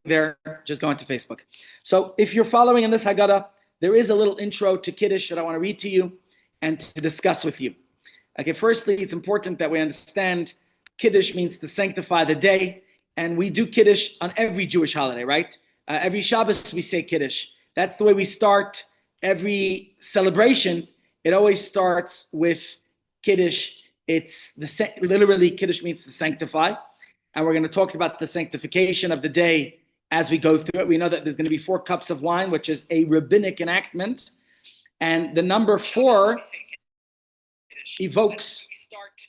there, just go into Facebook. So if you're following in this Haggadah, there is a little intro to Kiddush that I want to read to you and to discuss with you. Okay, firstly, it's important that we understand Kiddush means to sanctify the day, and we do Kiddush on every Jewish holiday, right? Every Shabbos we say Kiddush. That's the way we start every celebration. It always starts with Kiddush. It's literally Kiddush means to sanctify, and we're going to talk about the sanctification of the day as we go through it. We know that there's going to be 4 cups of wine, which is a rabbinic enactment, and the number 4 evokes.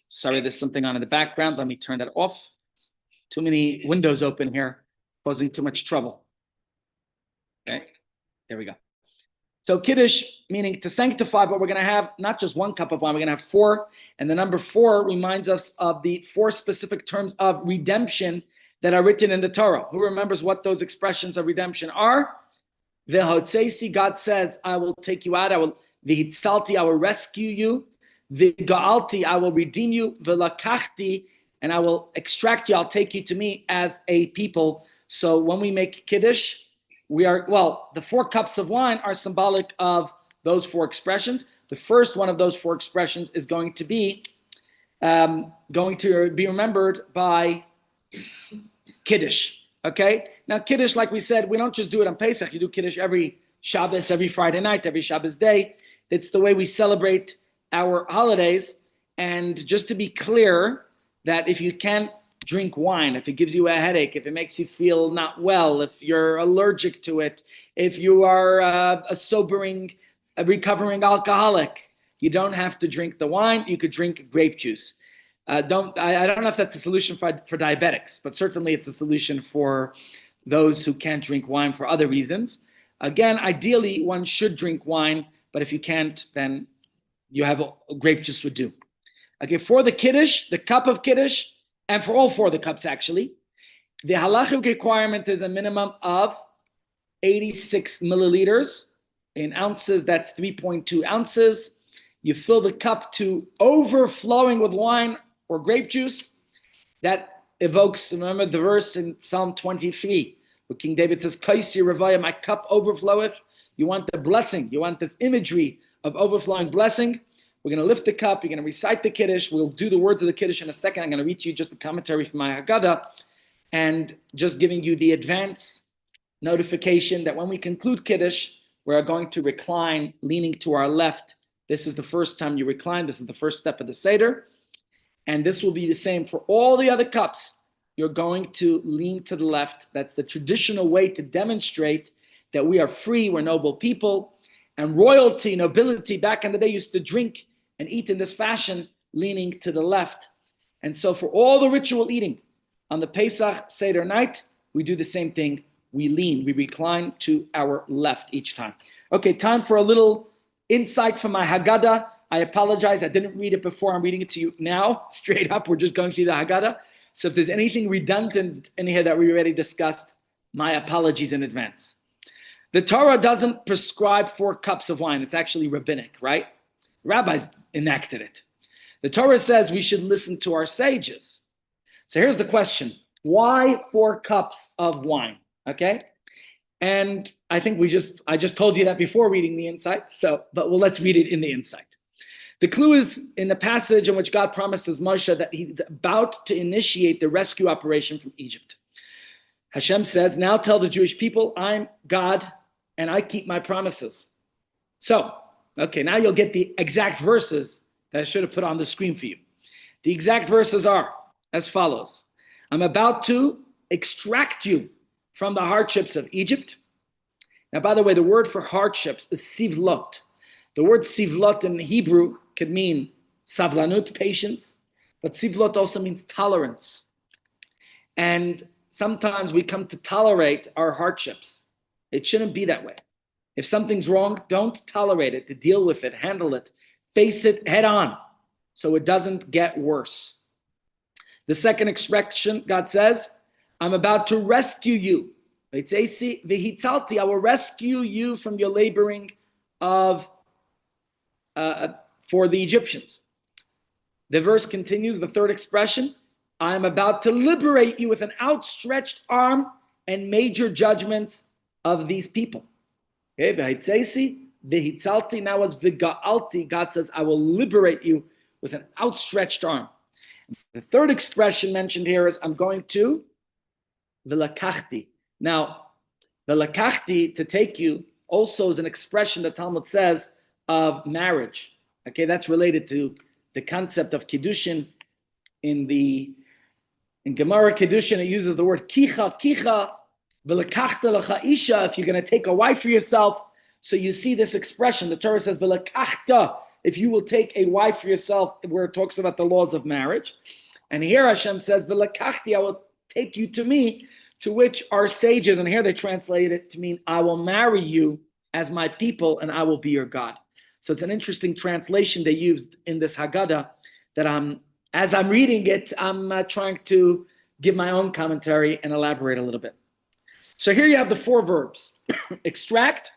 Sorry, there's something on in the background. Let me turn that off. Too many windows open here, causing too much trouble. Okay, there we go. So Kiddush, meaning to sanctify, but we're going to have not just 1 cup of wine, we're going to have 4. And the number 4 reminds us of the 4 specific terms of redemption that are written in the Torah. Who remembers what those expressions of redemption are? V'hotzesi, God says, I will take you out. V'hitzalti, I will rescue you. V'ga'alti, I will redeem you. V'lakachti, and I will extract you. I'll take you to me as a people. So when we make Kiddush, the 4 cups of wine are symbolic of those 4 expressions. The first one of those 4 expressions is going to be remembered by Kiddush. Okay? Now, Kiddush, like we said, we don't just do it on Pesach. You do Kiddush every Shabbos, every Friday night, every Shabbos day. It's the way we celebrate our holidays. And just to be clear, that if you can't drink wine, if it gives you a headache, if it makes you feel not well, if you're allergic to it, if you are a recovering alcoholic, you don't have to drink the wine. You could drink grape juice. I don't know if that's a solution for diabetics, but certainly it's a solution for those who can't drink wine for other reasons. Again, ideally, one should drink wine, but if you can't, then you have a grape juice would do. Okay, for the Kiddush, the cup of Kiddush, and for all 4 of the cups actually, the halachic requirement is a minimum of 86 milliliters. In ounces, that's 3.2 ounces. You fill the cup to overflowing with wine or grape juice. That evokes, remember the verse in Psalm 23, where King David says, Kaisi Revaya, my cup overfloweth. You want the blessing. You want this imagery of overflowing blessing. We're going to lift the cup. You're going to recite the Kiddush. We'll do the words of the Kiddush in a second. I'm going to read to you just the commentary from my Haggadah and just giving you the advance notification that when we conclude Kiddush, we are going to recline, leaning to our left. This is the first time you recline. This is the first step of the Seder. And this will be the same for all the other cups. You're going to lean to the left. That's the traditional way to demonstrate that we are free, we're noble people. And royalty, nobility, back in the day used to drink and eat in this fashion, leaning to the left. And so for all the ritual eating on the Pesach Seder night, we do the same thing. We lean, we recline to our left each time. Okay, time for a little insight from my Haggadah. I apologize, I didn't read it before. I'm reading it to you now, straight up. We're just going through the Haggadah. So if there's anything redundant in here that we already discussed, my apologies in advance. The Torah doesn't prescribe 4 cups of wine. It's actually rabbinic, right? Rabbis enacted it. The Torah says we should listen to our sages. So here's the question. Why 4 cups of wine? Okay? And I think I just told you that before reading the insight. But let's read it in the insight. The clue is in the passage in which God promises Moshe that he's about to initiate the rescue operation from Egypt. Hashem says, now tell the Jewish people, I'm God and I keep my promises. So, okay, now you'll get the exact verses that I should have put on the screen for you. The exact verses are as follows. I'm about to extract you from the hardships of Egypt. Now, by the way, the word for hardships is sivlot. The word sivlot in Hebrew could mean savlanut, patience, but sivlot also means tolerance. And sometimes we come to tolerate our hardships. It shouldn't be that way. If something's wrong, don't tolerate it, to deal with it, handle it, face it head on so it doesn't get worse. The second expression, God says, I'm about to rescue you. I will rescue you from your laboring of for the Egyptians. The verse continues, the third expression, I'm about to liberate you with an outstretched arm and major judgments of these people. Okay, v'hitzalti, now it's v'ga'alti. God says, I will liberate you with an outstretched arm. The third expression mentioned here is, I'm going to v'lakachti. Now, v'lakachti, to take you, also is an expression the Talmud says of marriage. Okay, that's related to the concept of kiddushin. In Gemara Kiddushin, it uses the word kicha, v'lakachta lecha isha, if you're going to take a wife for yourself. So you see this expression. The Torah says v'lakachta, if you will take a wife for yourself, where it talks about the laws of marriage. And here Hashem says v'lakachti, I will take you to me, to which our sages, and here they translate it to mean, I will marry you as my people and I will be your God. So it's an interesting translation they used in this Haggadah that as I'm reading it, I'm trying to give my own commentary and elaborate a little bit. So here you have the four verbs: extract,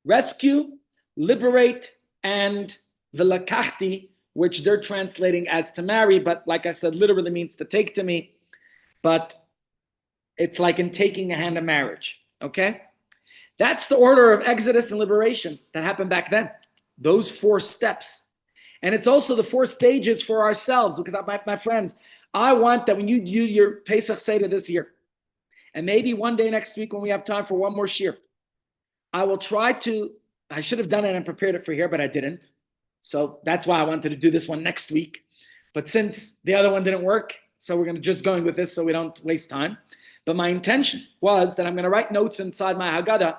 rescue, liberate, and v'lakachti, which they're translating as to marry, but like I said, literally means to take to me, but it's like in taking a hand of marriage, okay? That's the order of Exodus and liberation that happened back then, those 4 steps. And it's also the 4 stages for ourselves, because my friends, I want that when you do your Pesach Seder this year, and maybe one day next week when we have time for one more shir, I will try to, I should have done it and prepared it for here, but I didn't. So that's why I wanted to do this one next week. But since the other one didn't work, so we're going to just going with this so we don't waste time. But my intention was that I'm going to write notes inside my Haggadah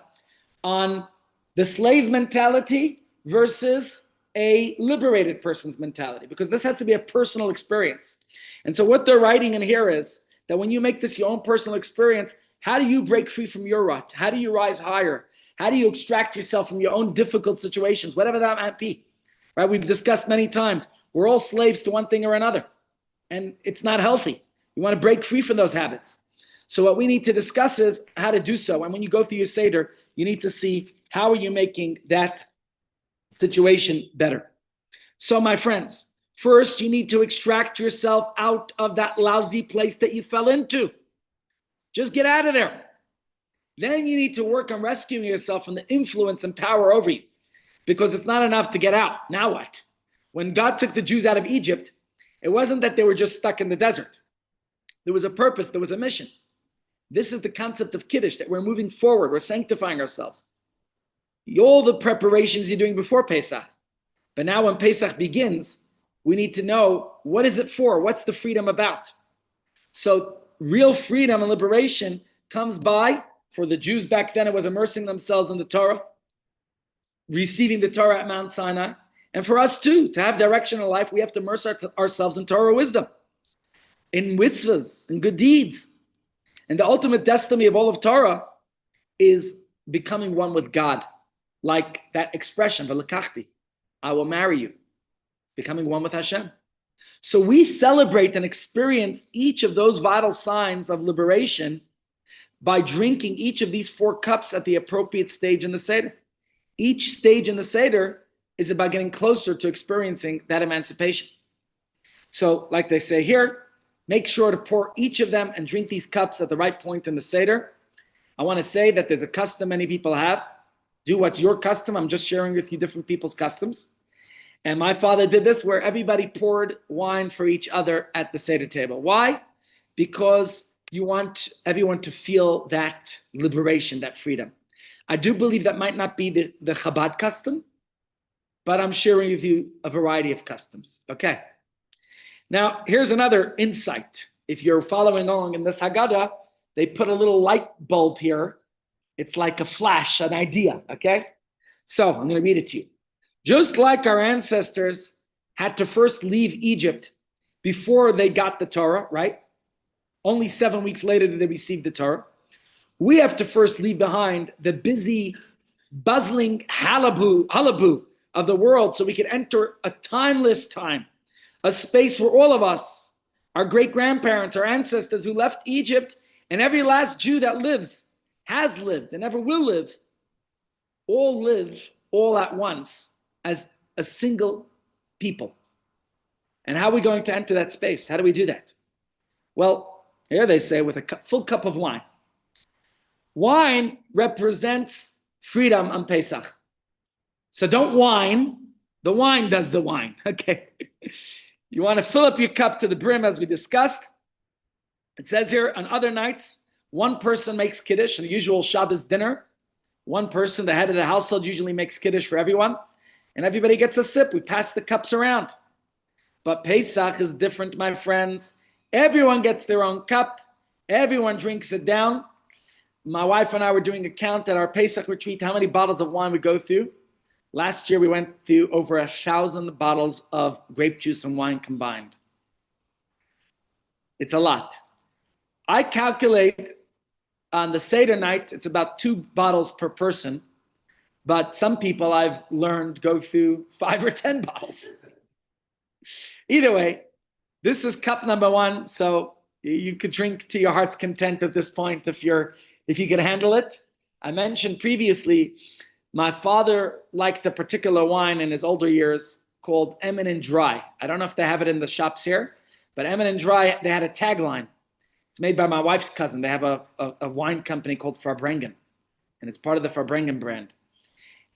on the slave mentality versus a liberated person's mentality, because this has to be a personal experience. And so what they're writing in here is that when you make this your own personal experience, how do you break free from your rut? How do you rise higher? How do you extract yourself from your own difficult situations, whatever that might be? Right? We've discussed many times, we're all slaves to one thing or another, and it's not healthy. You want to break free from those habits. So what we need to discuss is how to do so. And when you go through your Seder, you need to see how are you making that situation better. So my friends, first you need to extract yourself out of that lousy place that you fell into. Just get out of there. Then you need to work on rescuing yourself from the influence and power over you, because it's not enough to get out. Now what? When God took the Jews out of Egypt, it wasn't that they were just stuck in the desert. There was a purpose, there was a mission. This is the concept of Kiddush, that we're moving forward, we're sanctifying ourselves. All the preparations you're doing before Pesach. But now when Pesach begins, we need to know, what is it for? What's the freedom about? So real freedom and liberation comes by, for the Jews back then, it was immersing themselves in the Torah, receiving the Torah at Mount Sinai. And for us too, to have direction in life, we have to immerse ourselves in Torah wisdom, in mitzvahs, in good deeds. And the ultimate destiny of all of Torah is becoming one with God. Like that expression, v'lakachti, I will marry you, becoming one with Hashem. So we celebrate and experience each of those vital signs of liberation by drinking each of these 4 cups at the appropriate stage in the Seder. Each stage in the Seder is about getting closer to experiencing that emancipation. So like they say here, make sure to pour each of them and drink these cups at the right point in the Seder. I want to say that there's a custom many people have. Do what's your custom. I'm just sharing with you different people's customs. And my father did this, where everybody poured wine for each other at the Seder table. Why? Because you want everyone to feel that liberation, that freedom. I do believe that might not be the Chabad custom, but I'm sharing with you a variety of customs. Okay. Now, here's another insight. If you're following along in this Haggadah, they put a little light bulb here. It's like a flash, an idea, okay? So I'm going to read it to you. Just like our ancestors had to first leave Egypt before they got the Torah, right? Only 7 weeks later did they receive the Torah. We have to first leave behind the busy, buzzing hullabaloo of the world so we can enter a timeless time, a space where all of us, our great-grandparents, our ancestors who left Egypt, and every last Jew that lives, has lived, and ever will live all at once as a single people. And how are we going to enter that space? How do we do that? Well, here they say with a full cup of wine. Wine represents freedom on Pesach. So don't whine. The wine does the wine. Okay. You want to fill up your cup to the brim, as we discussed. It says here, on other nights, one person makes Kiddush, the usual Shabbos dinner. One person, the head of the household, usually makes Kiddush for everyone. And everybody gets a sip. We pass the cups around. But Pesach is different, my friends. Everyone gets their own cup. Everyone drinks it down. My wife and I were doing a count at our Pesach retreat, how many bottles of wine we go through. Last year, we went through over 1,000 bottles of grape juice and wine combined. It's a lot. I calculate on the Seder night, it's about 2 bottles per person. But some people I've learned go through 5 or 10 bottles. Either way, this is cup number 1. So you could drink to your heart's content at this point if you can handle it. I mentioned previously, my father liked a particular wine in his older years called Eminent Dry. I don't know if they have it in the shops here, but Eminent Dry, they had a tagline. It's made by my wife's cousin. They have a wine company called Farbrengen, and it's part of the Farbrengen brand.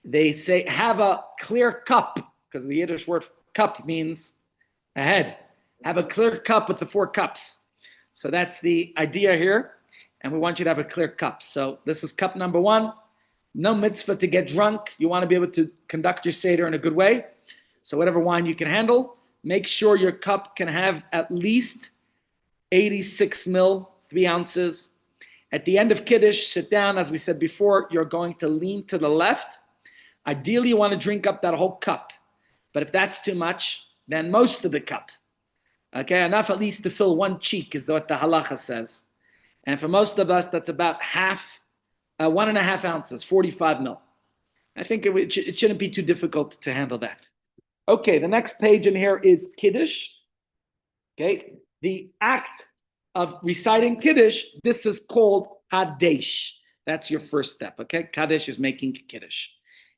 They say, have a clear cup, because the Yiddish word cup means a head. Have a clear cup with the 4 cups. So that's the idea here, and we want you to have a clear cup. So this is cup number 1. No mitzvah to get drunk. You want to be able to conduct your Seder in a good way. So whatever wine you can handle, make sure your cup can have at least 86 mil, 3 ounces. At the end of Kiddush, sit down. As we said before, you're going to lean to the left. Ideally, you want to drink up that whole cup. But if that's too much, then most of the cup. Okay, enough at least to fill 1 cheek is what the halacha says. And for most of us, that's about 1.5 ounces, 45 mil. I think it shouldn't be too difficult to handle that. Okay, the next page in here is Kiddush. Okay, the act of reciting Kiddush, this is called Kadesh. That's your first step, okay? Kadesh is making Kiddush.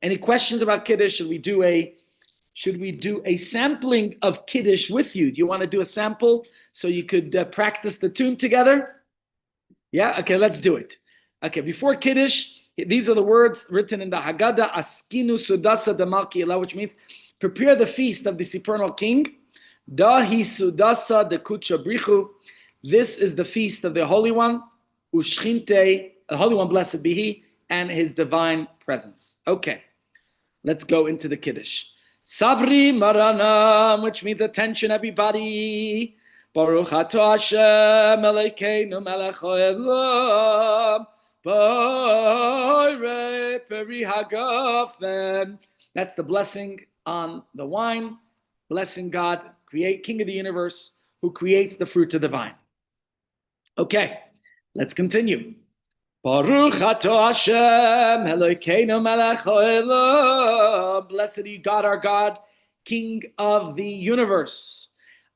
Any questions about Kiddush? Should we do a sampling of Kiddush with you? Do you want to do a sample so you could practice the tune together? Yeah? Okay, let's do it. Okay, before Kiddush, these are the words written in the Haggadah, Askinu Sudasa de Malki Elah, which means prepare the feast of the Supernal King. Dahi Sudasa de Kucha Brichu. This is the feast of the Holy One. Ushchinte, the Holy One, blessed be He, and His divine presence. Okay, let's go into the Kiddush. Sabri Maranam, which means attention, everybody. Baruch Atah Hashem Elokeinu melech haolam. That's the blessing on the wine. Blessing God, King of the universe, who creates the fruit of the vine. Okay, let's continue. Baruch Atah Hashem Elokeinu melech haolam. Blessed be God, our God, King of the universe.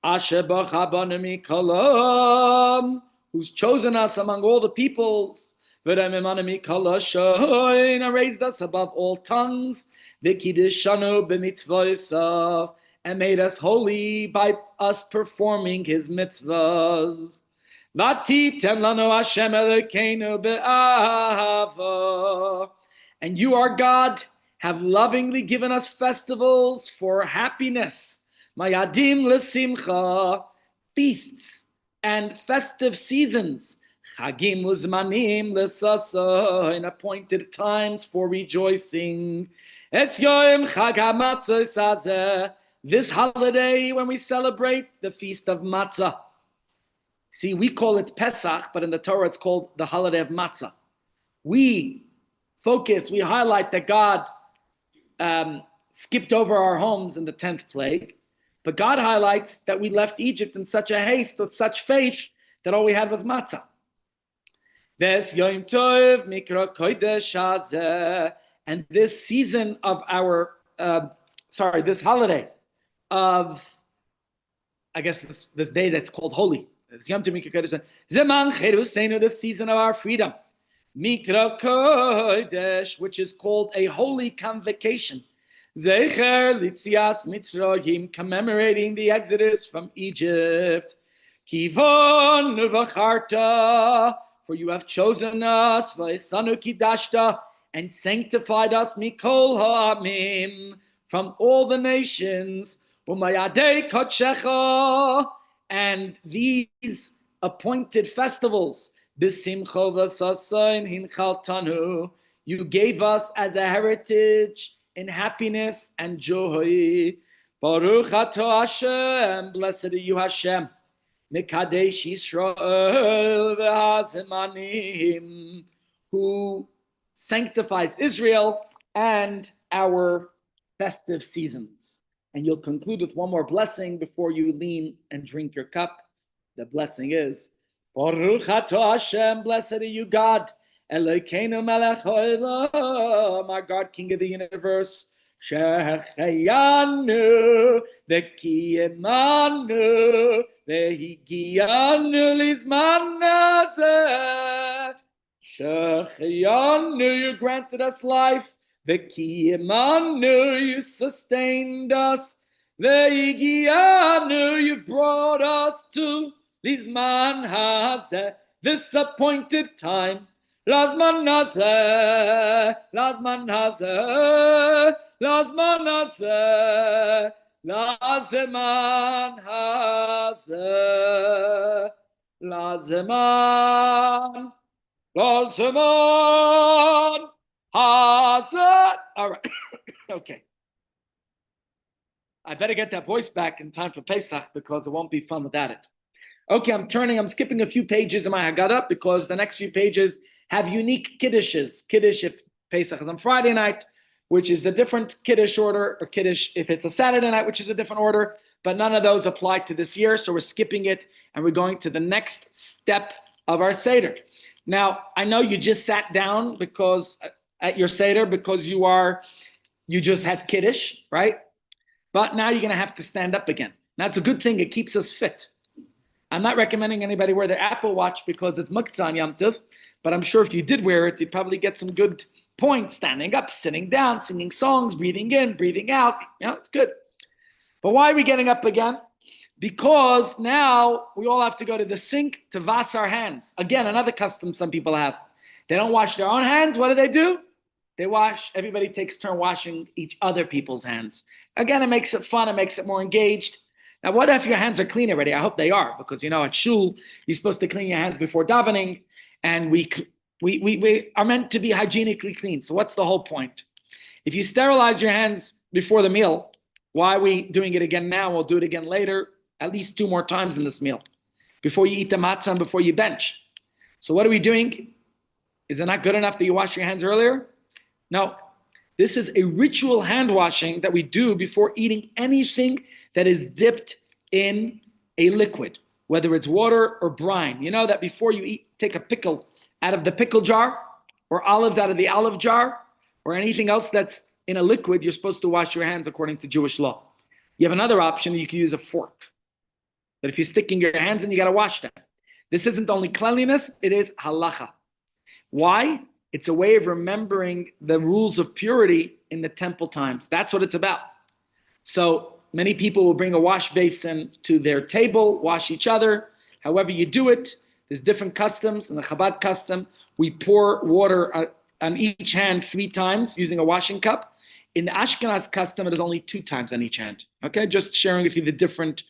Asher bacha banu mikolam, who's chosen us among all the peoples. And raised us above all tongues, and made us holy by us performing His mitzvahs. And you, our God, have lovingly given us festivals for happiness, mayadim l'simcha, feasts and festive seasons. Chagim uzmanim l'sasa, in appointed times for rejoicing. Es yom chag hamatzos hazeh, this holiday when we celebrate the feast of matzah. See, we call it Pesach, but in the Torah it's called the holiday of matzah. We highlight that God skipped over our homes in the 10th plague, but God highlights that we left Egypt in such a haste, with such faith, that all we had was matzah. Ves Yom Tov Mikra Kodesh Hazeh, and this season of our, this holiday of, I guess this day that's called holy. It's Yom Tov Mikra Kodesh. Zeman Cheruseinu, the season of our freedom. Mikra Kodesh, which is called a holy convocation. Zecher Litzias Mitzrayim, commemorating the exodus from Egypt. Kivon Vacharta, for you have chosen us, v'esanu kidashta, and sanctified us mikol ha'amim, from all the nations, u'mayadei kodshecha, and these appointed festivals, b'simcha v'sasain hinchaltanu, you gave us as a heritage in happiness and joy. Baruch atah Hashem, blessed are you Hashem, Mekadesh Yisrael v'hazemanim, who sanctifies Israel and our festive seasons. And you'll conclude with one more blessing before you lean and drink your cup. The blessing is, Baruch atah Hashem, blessed are you God, Elokeinu melech haolam, our God, King of the universe, Shehecheyanu v'kiyemanu v'higiyanu lizman hazeh. Shehecheyanu, you granted us life. V'kiyemanu, you sustained us. V'higiyanu, you brought us to lizman hazeh, this appointed time. Lazman hazeh, lazman hazeh, lazman hazeh, lazeman hazeh, lazeman, lazeman hazeh. All right, okay. I better get that voice back in time for Pesach because it won't be fun without it. Okay, I'm skipping a few pages in my Haggadah because the next few pages have unique kiddushes. Kiddush if Pesach is on Friday night, which is a different kiddush order, or kiddush if it's a Saturday night, which is a different order, but none of those apply to this year, so we're skipping it, and we're going to the next step of our Seder. Now, I know you just sat down because at your Seder because you just had kiddush, right? But now you're going to have to stand up again. That's a good thing. It keeps us fit. I'm not recommending anybody wear their Apple Watch because it's Muktzah on Yom Tov, but I'm sure if you did wear it, you'd probably get some good points, standing up, sitting down, singing songs, breathing in, breathing out. It's good. But why are we getting up again? Because now we all have to go to the sink to wash our hands. Again, another custom some people have. They don't wash their own hands. What do? Everybody takes turn washing each other people's hands. Again, it makes it fun. It makes it more engaged. Now, what if your hands are clean already? I hope they are, because at shul, you're supposed to clean your hands before davening, and we are meant to be hygienically clean. So what's the whole point? If you sterilize your hands before the meal, why are we doing it again now? We'll do it again later, at least 2 more times in this meal, before you eat the matzah and before you bench. So what are we doing? Is it not good enough that you wash your hands earlier? No. This is a ritual hand washing that we do before eating anything that is dipped in a liquid, whether it's water or brine. You know that before you take a pickle out of the pickle jar, or olives out of the olive jar, or anything else that's in a liquid, you're supposed to wash your hands according to Jewish law. You have another option, you can use a fork. But if you're sticking your hands in, you got to wash them. This isn't only cleanliness, it is halacha. Why? It's a way of remembering the rules of purity in the temple times. That's what it's about. So many people will bring a wash basin to their table, wash each other. However you do it, there's different customs. In the Chabad custom, we pour water on each hand 3 times using a washing cup. In the Ashkenaz custom, it is only 2 times on each hand. Okay, just sharing with you the different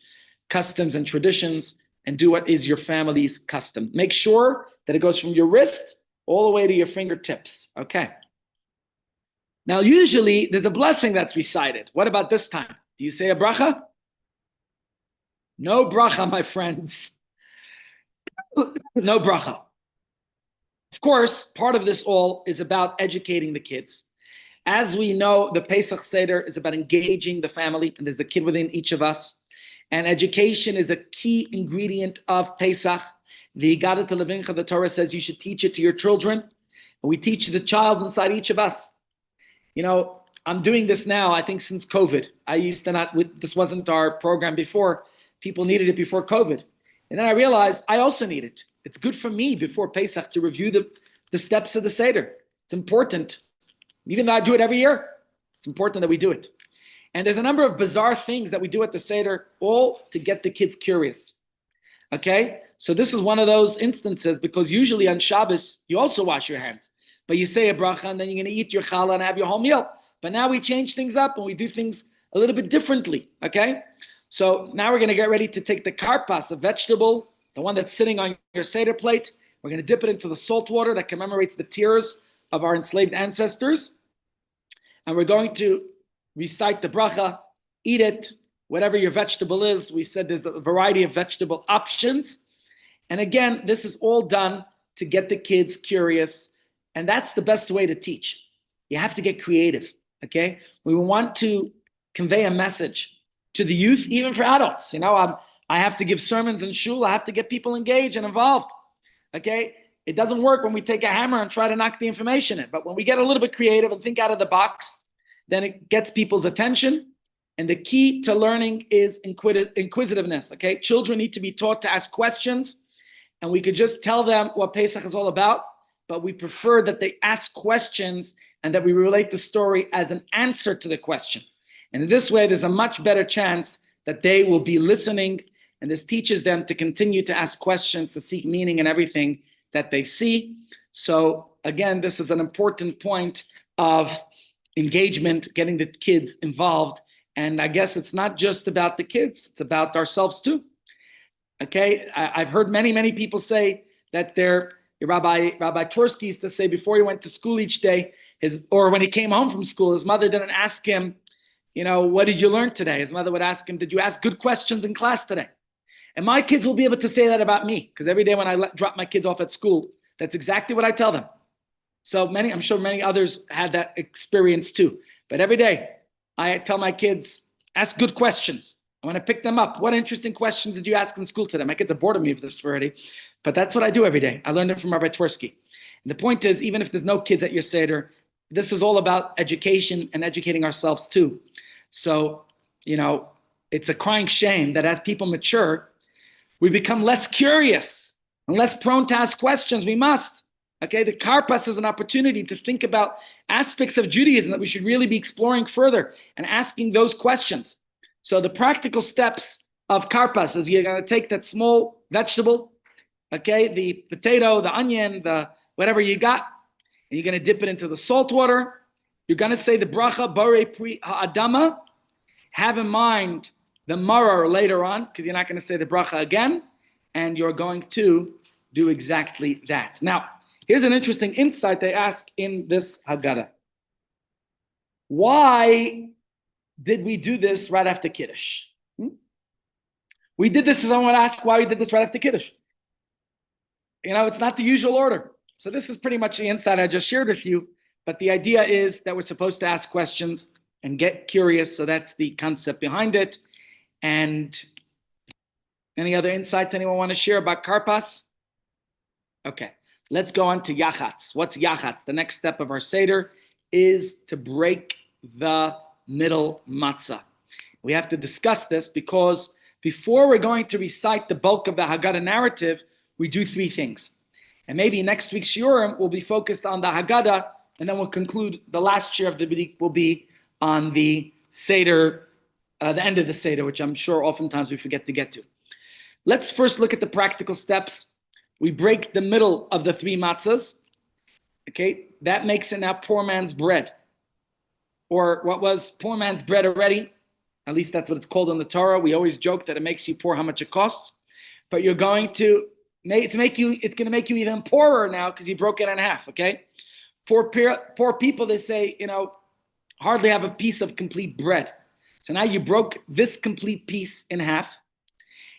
customs and traditions, and do what is your family's custom. Make sure that it goes from your wrist all the way to your fingertips. Okay. Now, usually there's a blessing that's recited. What about this time? Do you say a bracha? No bracha, my friends. No bracha. Of course, part of this all is about educating the kids. As we know, the Pesach Seder is about engaging the family, and there's the kid within each of us. And education is a key ingredient of Pesach. The Torah says you should teach it to your children. And we teach the child inside each of us. I'm doing this now, I think since COVID. This wasn't our program before. People needed it before COVID. And then I realized I also need it. It's good for me before Pesach to review the steps of the Seder. It's important. Even though I do it every year, it's important that we do it. And there's a number of bizarre things that we do at the Seder, all to get the kids curious. Okay, so this is one of those instances, because usually on Shabbos you also wash your hands, but you say a bracha and then you're going to eat your challah and have your whole meal. But now we change things up and we do things a little bit differently. Okay, so now we're going to get ready to take the karpas, a vegetable, the one that's sitting on your Seder plate. We're going to dip it into the salt water that commemorates the tears of our enslaved ancestors. And we're going to recite the bracha, eat it, whatever your vegetable is. We said there's a variety of vegetable options. And again, this is all done to get the kids curious. And that's the best way to teach. You have to get creative, okay? We want to convey a message to the youth, even for adults. I have to give sermons in shul. I have to get people engaged and involved, okay? It doesn't work when we take a hammer and try to knock the information in. But when we get a little bit creative and think out of the box, then it gets people's attention. And the key to learning is inquisitiveness, okay? Children need to be taught to ask questions. And we could just tell them what Pesach is all about, but we prefer that they ask questions and that we relate the story as an answer to the question. And in this way, there's a much better chance that they will be listening, and this teaches them to continue to ask questions, to seek meaning in everything that they see. So again, this is an important point of engagement, getting the kids involved. And I guess it's not just about the kids, it's about ourselves too. Okay, I've heard many people say that Rabbi Twersky used to say before he went to school each day, or when he came home from school, his mother didn't ask him, what did you learn today? His mother would ask him, did you ask good questions in class today? And my kids will be able to say that about me, because every day when I drop my kids off at school, that's exactly what I tell them. So I'm sure many others had that experience too. But every day I tell my kids, ask good questions. I want to pick them up. What interesting questions did you ask in school today? My kids are bored of me for this already, but that's what I do every day. I learned it from Rabbi Twersky. And the point is, even if there's no kids at your Seder, this is all about education and educating ourselves too. So, it's a crying shame that as people mature, we become less curious and less prone to ask questions. We must. Okay, the Karpas is an opportunity to think about aspects of Judaism that we should really be exploring further and asking those questions. So the practical steps of Karpas is you're going to take that small vegetable, okay, the potato, the onion, the whatever you got, and you're going to dip it into the salt water. You're going to say the bracha Borei Pri Ha'adama. Have in mind the maror later on, because you're not going to say the bracha again, and you're going to do exactly that. Now, here's an interesting insight they ask in this Haggadah. Why did we do this right after Kiddush? We did this, as I want to ask why we did this right after Kiddush. It's not the usual order. So this is pretty much the insight I just shared with you. But the idea is that we're supposed to ask questions and get curious. So that's the concept behind it. And any other insights anyone want to share about Karpas? Okay, let's go on to Yachatz. What's Yachatz? The next step of our Seder is to break the middle matzah. We have to discuss this because before we're going to recite the bulk of the Haggadah narrative, we do three things. And maybe next week's Shiurim will be focused on the Haggadah, and then we'll conclude the last year of the week will be on the Seder, the end of the Seder, which I'm sure oftentimes we forget to get to. Let's first look at the practical steps. We break the middle of the three matzahs. Okay, that makes it now poor man's bread. Or what was poor man's bread already? At least that's what it's called in the Torah. We always joke that it makes you poor how much it costs. But you're going to it's going to make you even poorer now because you broke it in half, okay? Poor people, they say, hardly have a piece of complete bread. So now you broke this complete piece in half.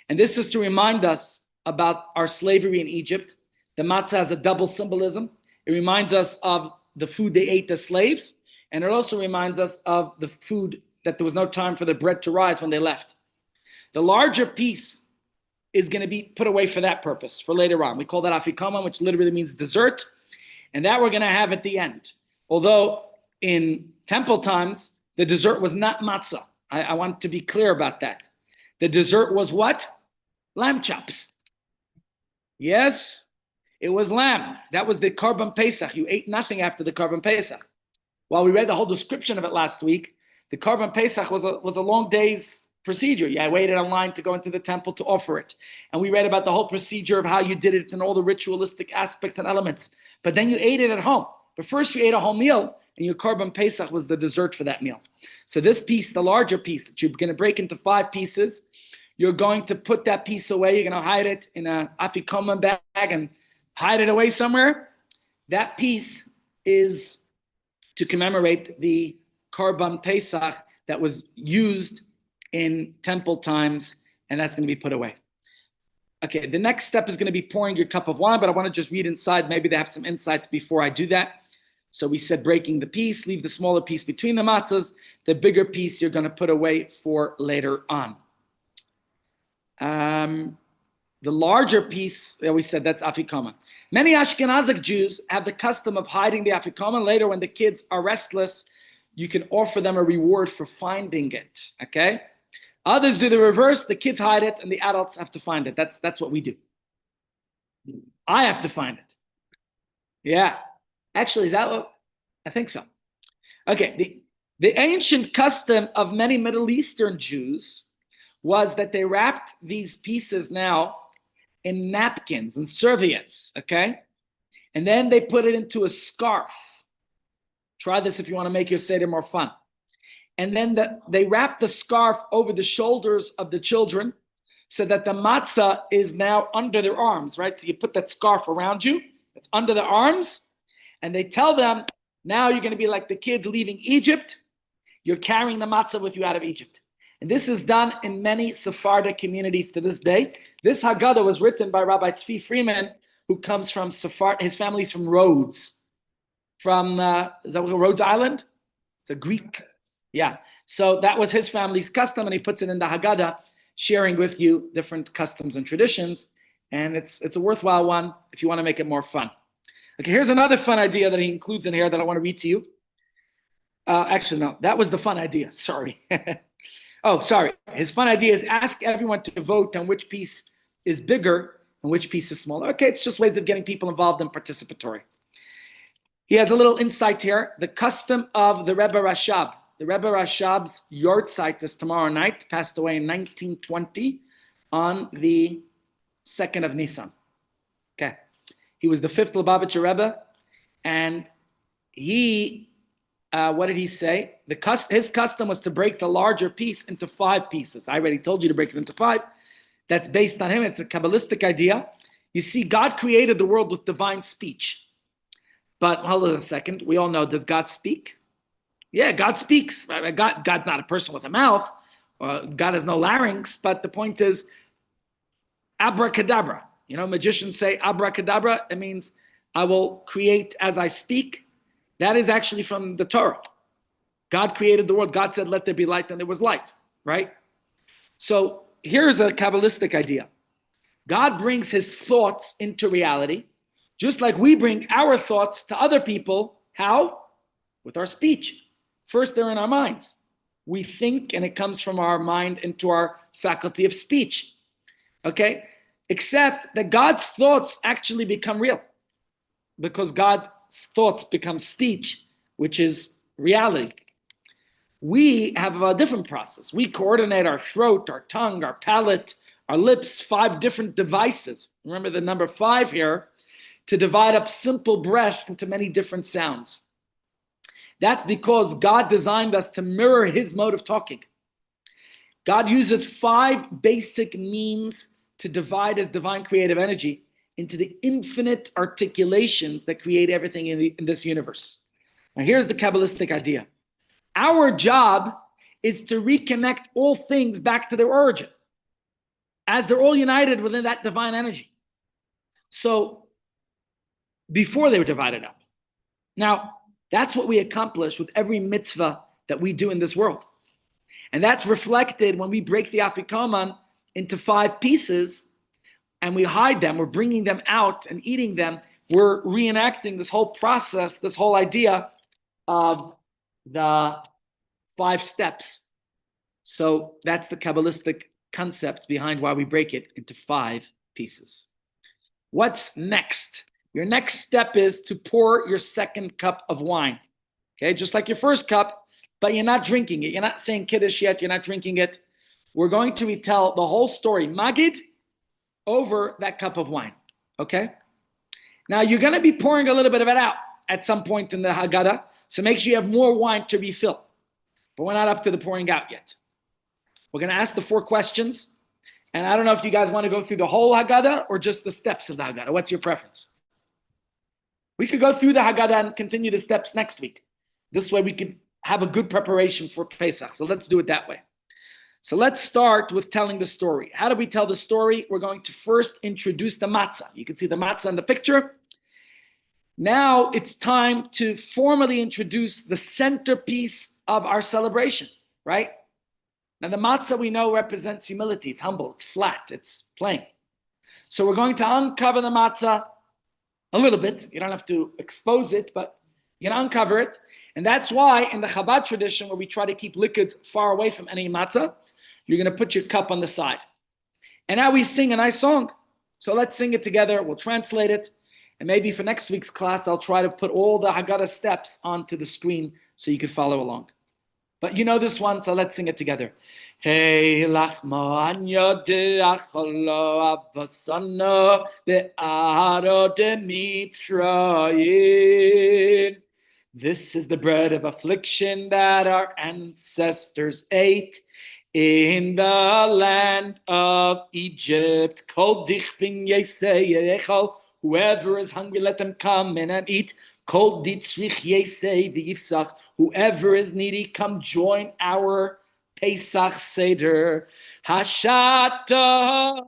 And this is to remind us about our slavery in Egypt. The matzah has a double symbolism. It reminds us of the food they ate as slaves. And it also reminds us of the food that there was no time for the bread to rise when they left. The larger piece is going to be put away for that purpose, for later on. We call that afikoman, which literally means dessert. And that we're going to have at the end. Although in temple times, the dessert was not matzah. I want to be clear about that. The dessert was what? Lamb chops. Yes, it was lamb. That was the Korban Pesach. You ate nothing after the Korban Pesach. While we read the whole description of it last week, the Korban Pesach was a long day's procedure. Yeah, I waited online to go into the temple to offer it. And we read about the whole procedure of how you did it and all the ritualistic aspects and elements. But then you ate it at home. But first you ate a whole meal, and your Korban Pesach was the dessert for that meal. So this piece, the larger piece that you're going to break into 5 pieces, you're going to put that piece away. You're going to hide it in a afikoman bag and hide it away somewhere. That piece is to commemorate the Korban Pesach that was used in temple times, and that's going to be put away. Okay, the next step is going to be pouring your cup of wine, but I want to just read inside. Maybe they have some insights before I do that. So we said breaking the piece, leave the smaller piece between the matzahs. The bigger piece you're going to put away for later on. The larger piece, we said that's afikoman. Many Ashkenazic Jews have the custom of hiding the afikoman. Later, when the kids are restless, you can offer them a reward for finding it, okay? Others do the reverse. The kids hide it, and the adults have to find it. That's what we do. I have to find it. Yeah. Actually, is that what? I think so. Okay. The ancient custom of many Middle Eastern Jews was that they wrapped these pieces now in napkins and serviettes, okay? And then they put it into a scarf. Try this if you want to make your Seder more fun. And then they wrap the scarf over the shoulders of the children so that the matzah is now under their arms, right? So you put that scarf around you, it's under the arms, and they tell them, now you're going to be like the kids leaving Egypt. You're carrying the matzah with you out of Egypt. And this is done in many Sephardic communities to this day. This Haggadah was written by Rabbi Tzvi Freeman, who comes from Sephard. His family's from Rhodes. From, is that Rhodes Island? It's a Greek. Yeah. So that was his family's custom, and he puts it in the Haggadah, sharing with you different customs and traditions. And it's a worthwhile one if you want to make it more fun. Okay, here's another fun idea that he includes in here that I want to read to you. Actually, no, that was the fun idea. Sorry. Oh, sorry. His fun idea is ask everyone to vote on which piece is bigger and which piece is smaller. Okay, it's just ways of getting people involved and participatory. He has a little insight here. The custom of the Rebbe Rashab. The Rebbe Rashab's yahrzeit is tomorrow night, passed away in 1920 on the 2nd of Nisan. Okay. He was the 5th Lubavitcher Rebbe, and he what did he say? His custom was to break the larger piece into 5 pieces. I already told you to break it into 5. That's based on him. It's a Kabbalistic idea. You see, God created the world with divine speech. But hold on a second. We all know, does God speak? Yeah, God speaks. God's not a person with a mouth. God has no larynx. But the point is, abracadabra. You know, magicians say abracadabra. It means I will create as I speak. That is actually from the Torah. God created the world. God said, let there be light, and there was light, right? So here's a Kabbalistic idea. God brings his thoughts into reality, just like we bring our thoughts to other people. How? With our speech. First, they're in our minds. We think, and it comes from our mind into our faculty of speech. Okay? Except that God's thoughts actually become real, because God's thoughts become speech, which is reality. We have a different process. We coordinate our throat, our tongue, our palate, our lips, 5 different devices. Remember the number 5 here, to divide up simple breath into many different sounds. That's because God designed us to mirror his mode of talking. God uses 5 basic means to divide his divine creative energy into the infinite articulations that create everything in this universe. Now here's the Kabbalistic idea. Our job is to reconnect all things back to their origin, as they're all united within that divine energy. So before they were divided up. Now, that's what we accomplish with every mitzvah that we do in this world. And that's reflected when we break the afikoman into 5 pieces and we hide them. We're bringing them out and eating them. We're reenacting this whole process, this whole idea of the 5 steps. So that's the Kabbalistic concept behind why we break it into 5 pieces. What's next? Your next step is to pour your second cup of wine. Okay, just like your first cup, but you're not drinking it. You're not saying Kiddush yet. You're not drinking it. we're going to retell the whole story, Magid, over that cup of wine. Okay? Now, you're going to be pouring a little bit of it out at some point in the Haggadah, so make sure you have more wine to refill. But we're not up to the pouring out yet. We're going to ask the 4 questions, and I don't know if you guys want to go through the whole Haggadah or just the steps of the Haggadah. What's your preference? We could go through the Haggadah and continue the steps next week. This way we could have a good preparation for Pesach. So let's do it that way. So let's start with telling the story. How do we tell the story? We're going to first introduce the matzah. You can see the matzah in the picture. Now it's time to formally introduce the centerpiece of our celebration, right? Now the matzah we know represents humility. It's humble, it's flat, it's plain. So we're going to uncover the matzah a little bit. You don't have to expose it, but you can uncover it. And that's why in the Chabad tradition, where we try to keep liquids far away from any matzah, you're going to put your cup on the side. And now we sing a nice song. So let's sing it together. We'll translate it. And maybe for next week's class, I'll try to put all the Haggadah steps onto the screen so you could follow along. But you know this one, so let's sing it together. Hey lachmo anyo de'acholo avosano be'aro de'mitzrayim. This is the bread of affliction that our ancestors ate in the land of Egypt. Kol dichvin yesei yechol. Whoever is hungry, let them come in and eat. Kol ditzrich yesei v'yifsach. Whoever is needy, come join our Pesach Seder. Hashatacha.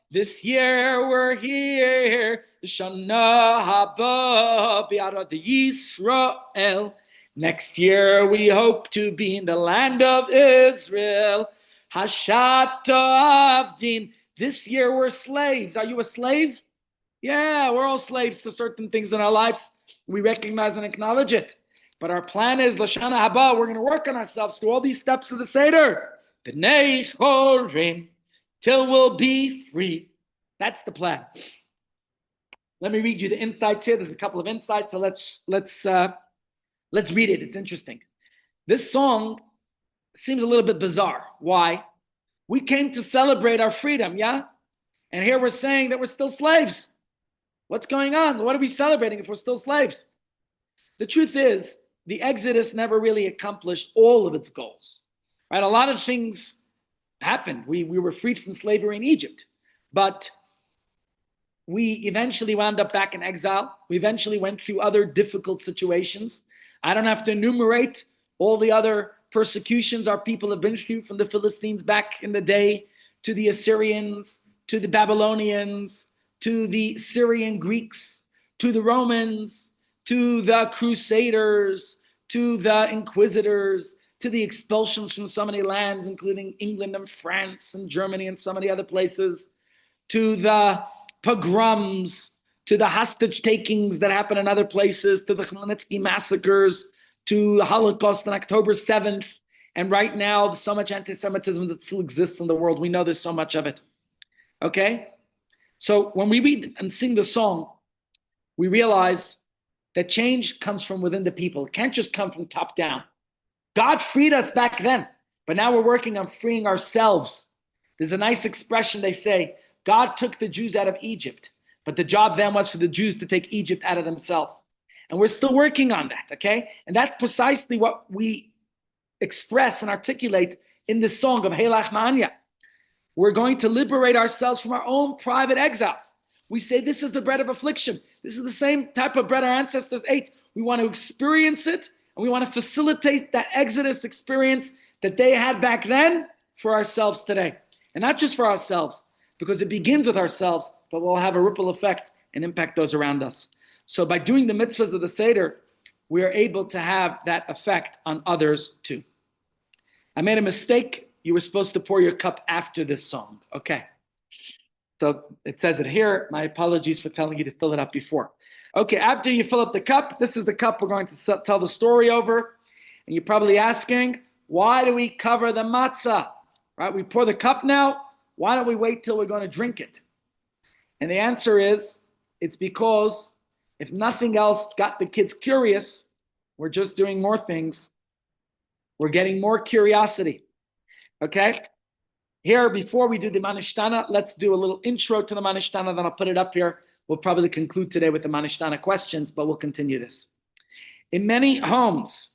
This year we're here. Shana haba bi'arad Yisrael. Next year we hope to be in the land of Israel. Hashata avdin. This year we're slaves. Are you a slave? Yeah, we're all slaves to certain things in our lives. We recognize and acknowledge it. But our plan is, Lashana Haba, we're going to work on ourselves through all these steps of the Seder. B'nei chorim, till we'll be free. That's the plan. Let me read you the insights here. There's a couple of insights, so let's read it. It's interesting. This song seems a little bit bizarre. Why? We came to celebrate our freedom, yeah? And here we're saying that we're still slaves. What's going on? What are we celebrating if we're still slaves? The truth is, the Exodus never really accomplished all of its goals. Right? A lot of things happened. We were freed from slavery in Egypt, but we eventually wound up back in exile. We eventually went through other difficult situations. I don't have to enumerate all the other persecutions our people have been through, from the Philistines back in the day, to the Assyrians, to the Babylonians, to the Syrian Greeks, to the Romans, to the Crusaders, to the Inquisitors, to the expulsions from so many lands, including England and France and Germany and so many other places, to the pogroms, to the hostage takings that happened in other places, to the Khmelnytsky massacres, to the Holocaust on October 7th, and right now, so much anti-Semitism that still exists in the world. We know there's so much of it. Okay? So when we read and sing the song, we realize that change comes from within the people. It can't just come from top down. God freed us back then, but now we're working on freeing ourselves. There's a nice expression they say, God took the Jews out of Egypt, but the job then was for the Jews to take Egypt out of themselves. And we're still working on that, okay? And that's precisely what we express and articulate in this song of Heilach Ma'anya. We're going to liberate ourselves from our own private exiles. We say this is the bread of affliction. This is the same type of bread our ancestors ate. We want to experience it, and we want to facilitate that Exodus experience that they had back then for ourselves today. And not just for ourselves, because it begins with ourselves, but will have a ripple effect and impact those around us. So by doing the mitzvahs of the Seder, we are able to have that effect on others too. I made a mistake. You were supposed to pour your cup after this song. Okay. So it says it here. My apologies for telling you to fill it up before. Okay, after you fill up the cup, this is the cup we're going to tell the story over. And you're probably asking, why do we cover the matzah? Right? We pour the cup now. Why don't we wait till we're going to drink it? And the answer is, it's because if nothing else got the kids curious, we're just doing more things. We're getting more curiosity. Okay? here, before we do the Manishtana, let's do a little intro to the Manishtana, then I'll put it up here. We'll probably conclude today with the Manishtana questions, but we'll continue this. In many homes,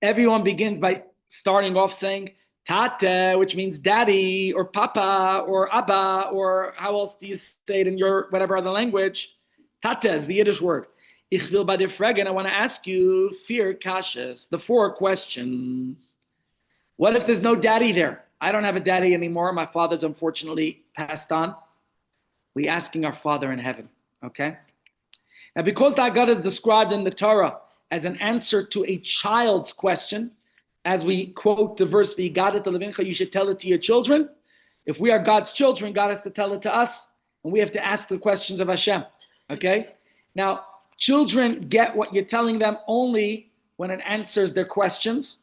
everyone begins by starting off saying Tate, which means daddy, or papa, or abba, or how else do you say it in your whatever other language? Tate is the Yiddish word. Ich will bei dir fragen, I want to ask you, vier kashes, the 4 questions. What if there's no daddy there? I don't have a daddy anymore. My father's unfortunately passed on. We asking our Father in heaven, okay? Now, because that God is described in the Torah as an answer to a child's question, as we quote the verse, "V'yigadet levincha," you should tell it to your children. If we are God's children, God has to tell it to us, and we have to ask the questions of Hashem, okay? Now, children get what you're telling them only when it answers their questions.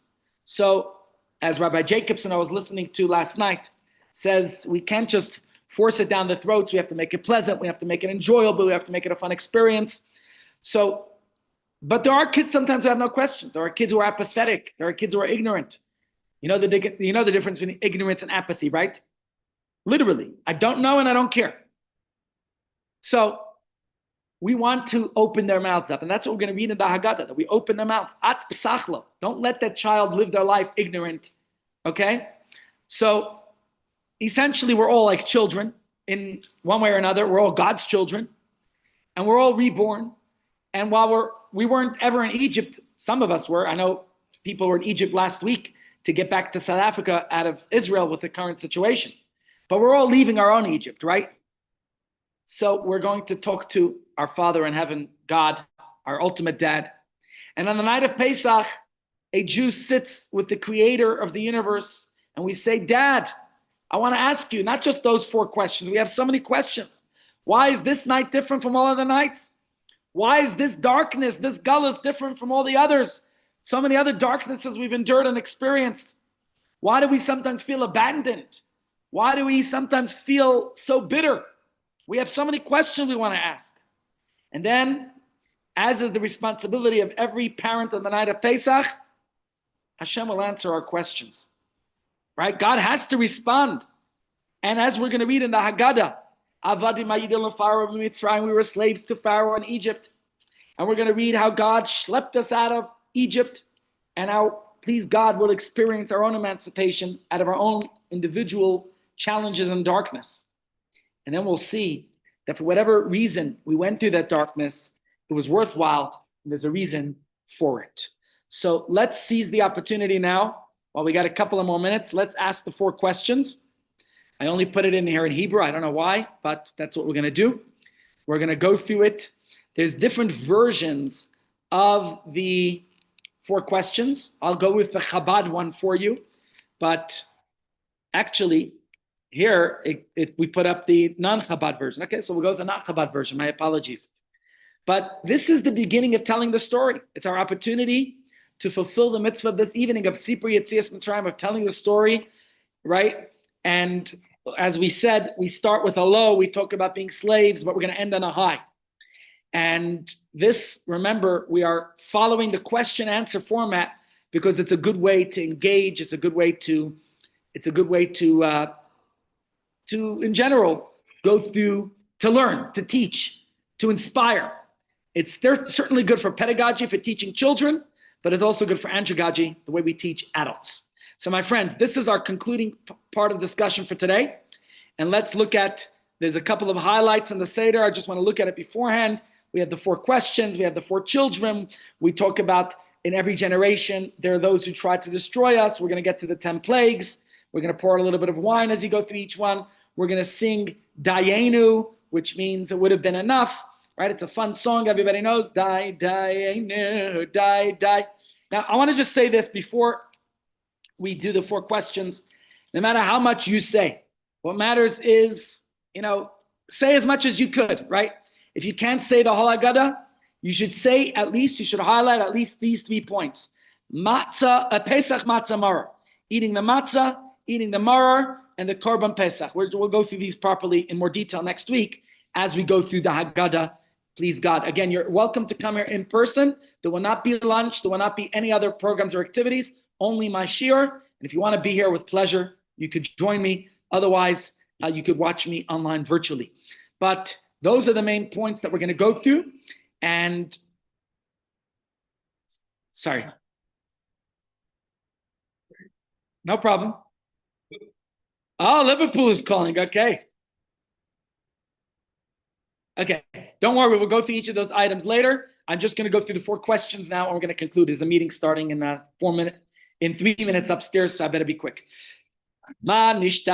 So, as Rabbi Jacobson, I was listening to last night, says we can't just force it down the throats. We have to make it pleasant. We have to make it enjoyable. We have to make it a fun experience. So, but there are kids sometimes who have no questions. There are kids who are apathetic. There are kids who are ignorant. You know the difference between ignorance and apathy, right? Literally, I don't know and I don't care. So we want to open their mouths up, and that's what we're going to read in the Haggadah, that we open their mouth. At psachlo. Don't let that child live their life ignorant, okay? So essentially, we're all like children in one way or another. We're all God's children, and we're all reborn. And while we weren't ever in Egypt, some of us were. I know people were in Egypt last week to get back to South Africa out of Israel with the current situation. But we're all leaving our own Egypt, right? So we're going to talk to our Father in heaven, God, our ultimate dad. And on the night of Pesach, a Jew sits with the creator of the universe, and we say, Dad, I want to ask you, not just those 4 questions. We have so many questions. Why is this night different from all other nights? Why is this darkness, this gullus different from all the others? So many other darknesses we've endured and experienced. Why do we sometimes feel abandoned? Why do we sometimes feel so bitter? We have so many questions we want to ask. And then, as is the responsibility of every parent on the night of Pesach, Hashem will answer our questions. Right? God has to respond. And as we're going to read in the Haggadah, Avadim Hayidil Pharaoh Mitzrayim, we were slaves to Pharaoh in Egypt. And we're going to read how God schlepped us out of Egypt, and how, please God, we'll experience our own emancipation out of our own individual challenges and darkness. And then we'll see that for whatever reason we went through that darkness, it was worthwhile, and there's a reason for it. So let's seize the opportunity now. While we got a couple of more minutes, let's ask the 4 questions. I only put it in here in Hebrew. I don't know why, but that's what we're going to do. We're going to go through it. There's different versions of the 4 questions. I'll go with the Chabad one for you. But actually, here we put up the non-Chabad version. Okay, so we'll go with the non-Chabad version. My apologies. But this is the beginning of telling the story. It's our opportunity to fulfill the mitzvah of this evening of Sipur Yetzias Mitzrayim, of telling the story, right? And as we said, we start with a low. We talk about being slaves, but we're going to end on a high. And this, remember, we are following the question-answer format because it's a good way to engage. It's a good way to in general, go through, to learn, to teach, to inspire. It's certainly good for pedagogy, for teaching children, but it's also good for andragogy, the way we teach adults. So my friends, this is our concluding part of discussion for today. And let's look at, there's a couple of highlights in the Seder. I just want to look at it beforehand. We have the 4 questions. We have the 4 children. We talk about in every generation, there are those who try to destroy us. We're going to get to the 10 plagues. We're going to pour a little bit of wine as you go through each one. We're going to sing Dayenu, which means it would have been enough, right? It's a fun song. Everybody knows. Dayenu, die. Now, I want to just say this before we do the 4 questions. No matter how much you say, what matters is, say as much as you could, right? If you can't say the whole Haggadah, you should highlight at least these 3 points. Matzah, Pesach matzah maror. Eating the matzah, eating the maror, and the korban Pesach. We'll go through these properly in more detail next week as we go through the Haggadah. Please God. Again, you're welcome to come here in person. There will not be lunch. There will not be any other programs or activities. Only my shiur. And if you want to be here with pleasure, you could join me. Otherwise, you could watch me online virtually. But those are the main points that we're going to go through. And sorry. No problem. Oh, Liverpool is calling. Okay. Okay. Don't worry. We'll go through each of those items later. I'm just going to go through the 4 questions now, and we're going to conclude. There's a meeting starting in 3 minutes upstairs, so I better be quick. Why is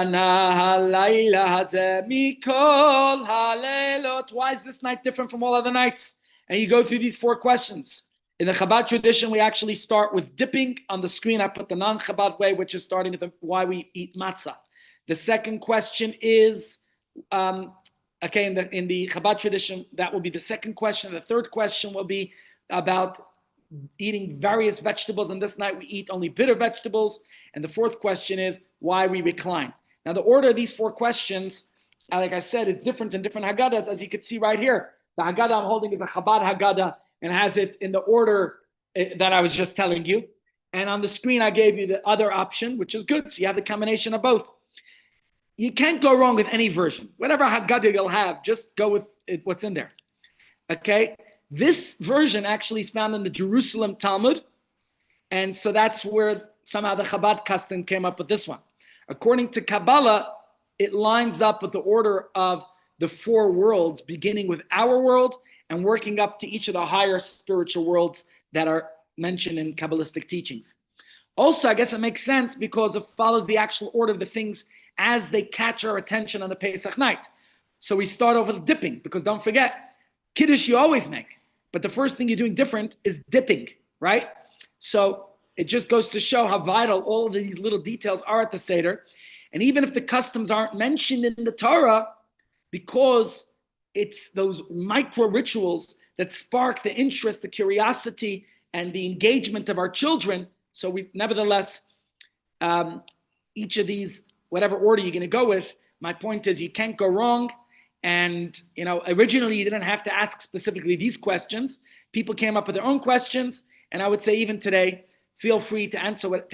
this night different from all other nights? And you go through these 4 questions. In the Chabad tradition, we actually start with dipping. On the screen, I put the non-Chabad way, which is starting with why we eat matzah. The second question is, okay, in the Chabad tradition, that will be the second question. The third question will be about eating various vegetables, and this night we eat only bitter vegetables. And the fourth question is why we recline. Now, the order of these 4 questions, like I said, is different in different Haggadahs, as you can see right here. The Haggadah I'm holding is a Chabad Haggadah and has it in the order that I was just telling you. And on the screen, I gave you the other option, which is good. So you have the combination of both. You can't go wrong with any version. Whatever Haggadah you'll have, just go with what's in there. Okay? This version actually is found in the Jerusalem Talmud. And so that's where somehow the Chabad custom came up with this one. According to Kabbalah, it lines up with the order of the 4 worlds, beginning with our world and working up to each of the higher spiritual worlds that are mentioned in Kabbalistic teachings. Also, I guess it makes sense because it follows the actual order of the things as they catch our attention on the Pesach night. So we start off with dipping, because don't forget, Kiddush you always make, but the first thing you're doing different is dipping, right? So it just goes to show how vital all of these little details are at the Seder. And even if the customs aren't mentioned in the Torah, because it's those micro rituals that spark the interest, the curiosity, and the engagement of our children. So we, nevertheless, each of these, whatever order you're going to go with, my point is you can't go wrong. And, originally you didn't have to ask specifically these questions. People came up with their own questions. And I would say even today, feel free to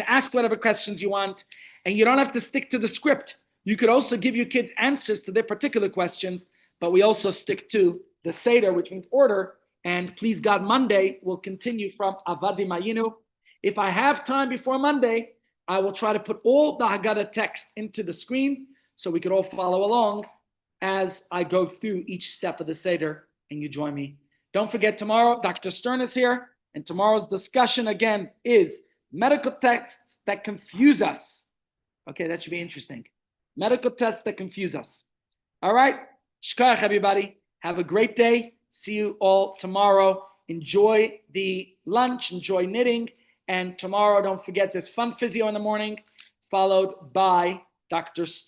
ask whatever questions you want. And you don't have to stick to the script. You could also give your kids answers to their particular questions, but we also stick to the Seder, which means order. And please God, Monday will continue from Avadim Ayinu. If I have time before Monday, I will try to put all the Haggadah text into the screen so we could all follow along as I go through each step of the Seder and you join me. Don't forget, tomorrow, Dr. Stern is here, and tomorrow's discussion again is medical tests that confuse us. Okay, that should be interesting. Medical tests that confuse us. All right, shkoyach everybody. Have a great day. See you all tomorrow. Enjoy the lunch, enjoy knitting, and tomorrow, don't forget, there's fun physio in the morning, followed by Dr. Stern.